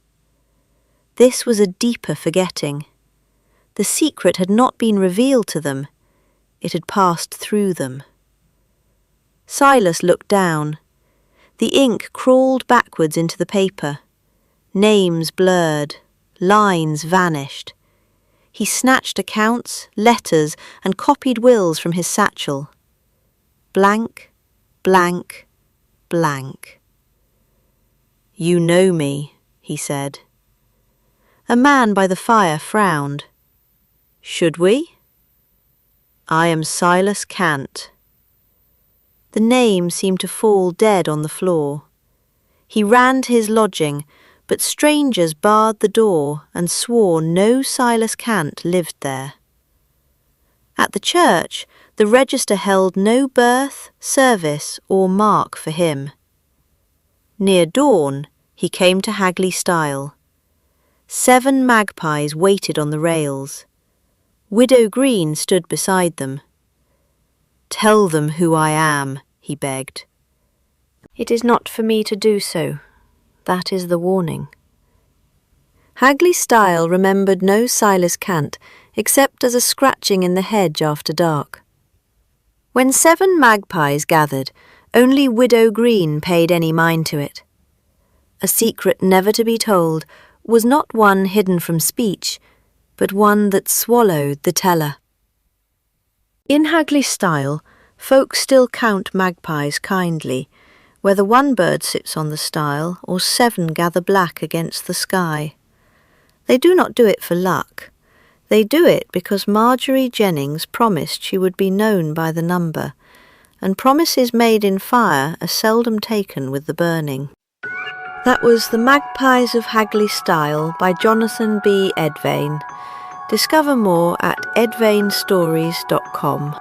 S1: This was a deeper forgetting. The secret had not been revealed to them. It had passed through them. Silas looked down. The ink crawled backwards into the paper. Names blurred, lines vanished. He snatched accounts, letters, and copied wills from his satchel. Blank, blank, blank. "You know me," he said. A man by the fire frowned. "Should we?" "I am Silas Cant." The name seemed to fall dead on the floor. He ran to his lodging, but strangers barred the door and swore no Silas Cant lived there. At the church, the register held no birth, service, or mark for him. Near dawn, he came to Hagley Stile. 7 magpies waited on the rails. Widow Green stood beside them. "Tell them who I am," he begged. "It is not for me to do so. That is the warning." Hagley Stile remembered no Silas Cant except as a scratching in the hedge after dark. When 7 magpies gathered, only Widow Green paid any mind to it. A secret never to be told was not one hidden from speech, but one that swallowed the teller. In Hagley Stile, folk still count magpies kindly, whether one bird sits on the stile or 7 gather black against the sky. They do not do it for luck. They do it because Marjorie Jennings promised she would be known by the number, and promises made in fire are seldom taken with the burning. That was The Magpies of Hagley Stile by Jonathan B. Edvane. Discover more at edvanestories.com.